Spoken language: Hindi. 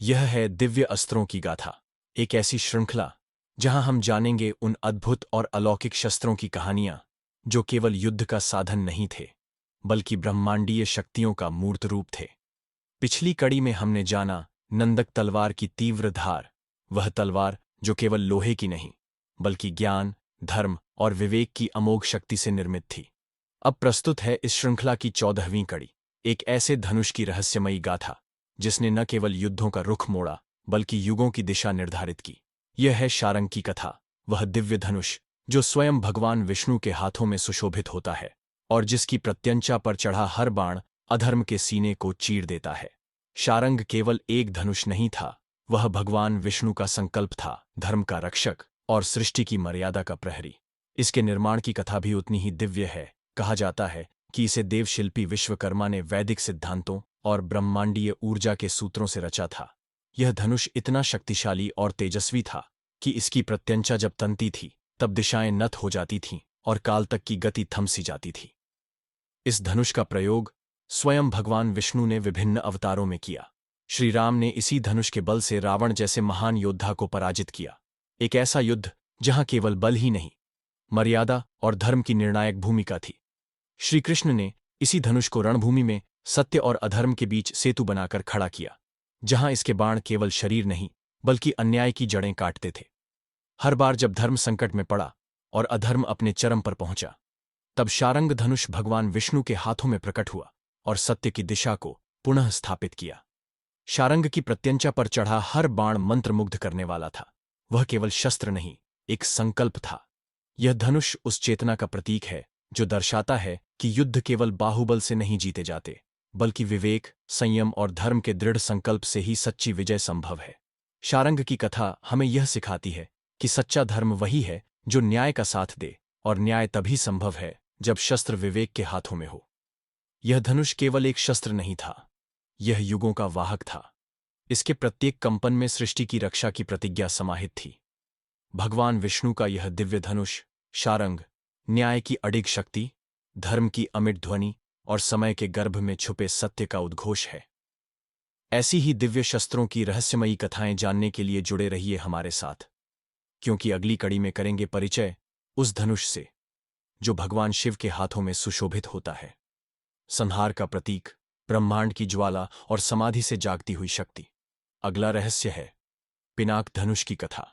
यह है दिव्य अस्त्रों की गाथा, एक ऐसी श्रृंखला जहां हम जानेंगे उन अद्भुत और अलौकिक शस्त्रों की कहानियां जो केवल युद्ध का साधन नहीं थे, बल्कि ब्रह्मांडीय शक्तियों का मूर्त रूप थे। पिछली कड़ी में हमने जाना नंदक तलवार की तीव्र धार, वह तलवार जो केवल लोहे की नहीं, बल्कि ज्ञान, धर्म और विवेक की अमोघ शक्ति से निर्मित थी। अब प्रस्तुत है इस श्रृंखला की 14वीं कड़ी, एक ऐसे धनुष की रहस्यमयी गाथा जिसने न केवल युद्धों का रुख मोड़ा, बल्कि युगों की दिशा निर्धारित की। यह है शारंग की कथा, वह दिव्य धनुष जो स्वयं भगवान विष्णु के हाथों में सुशोभित होता है और जिसकी प्रत्यंचा पर चढ़ा हर बाण अधर्म के सीने को चीर देता है। शारंग केवल एक धनुष नहीं था, वह भगवान विष्णु का संकल्प था, धर्म का रक्षक और सृष्टि की मर्यादा का प्रहरी। इसके निर्माण की कथा भी उतनी ही दिव्य है। कहा जाता है कि इसे देवशिल्पी विश्वकर्मा ने वैदिक सिद्धांतों और ब्रह्मांडीय ऊर्जा के सूत्रों से रचा था। यह धनुष इतना शक्तिशाली और तेजस्वी था कि इसकी प्रत्यंचा जब तनती थी तब दिशाएं नत हो जाती थीं और काल तक की गति थम सी जाती थी। इस धनुष का प्रयोग स्वयं भगवान विष्णु ने विभिन्न अवतारों में किया। श्री राम ने इसी धनुष के बल से रावण जैसे महान योद्धा को पराजित किया। एक ऐसा युद्ध जहां केवल बल ही नहीं, मर्यादा और धर्म की निर्णायक भूमिका थी। श्री कृष्ण ने इसी धनुष को रणभूमि में सत्य और अधर्म के बीच सेतु बनाकर खड़ा किया, जहां इसके बाण केवल शरीर नहीं बल्कि अन्याय की जड़ें काटते थे। हर बार जब धर्म संकट में पड़ा और अधर्म अपने चरम पर पहुंचा, तब शारंग धनुष भगवान विष्णु के हाथों में प्रकट हुआ और सत्य की दिशा को पुनः स्थापित किया। शारंग की प्रत्यंचा पर चढ़ा हर बाण मंत्रमुग्ध करने वाला था। वह केवल शस्त्र नहीं, एक संकल्प था। यह धनुष उस चेतना का प्रतीक है जो दर्शाता है कि युद्ध केवल बाहुबल से नहीं जीते जाते, बल्कि विवेक, संयम और धर्म के दृढ़ संकल्प से ही सच्ची विजय संभव है। शारंग की कथा हमें यह सिखाती है कि सच्चा धर्म वही है जो न्याय का साथ दे, और न्याय तभी संभव है जब शस्त्र विवेक के हाथों में हो। यह धनुष केवल एक शस्त्र नहीं था, यह युगों का वाहक था। इसके प्रत्येक कंपन में सृष्टि की रक्षा की प्रतिज्ञा समाहित थी। भगवान विष्णु का यह दिव्य धनुष शारंग न्याय की अडिग शक्ति, धर्म की अमिट ध्वनि और समय के गर्भ में छुपे सत्य का उद्घोष है। ऐसी ही दिव्य शस्त्रों की रहस्यमयी कथाएं जानने के लिए जुड़े रहिए हमारे साथ, क्योंकि अगली कड़ी में करेंगे परिचय उस धनुष से जो भगवान शिव के हाथों में सुशोभित होता है। संहार का प्रतीक, ब्रह्मांड की ज्वाला और समाधि से जागती हुई शक्ति। अगला रहस्य है पिनाक धनुष की कथा,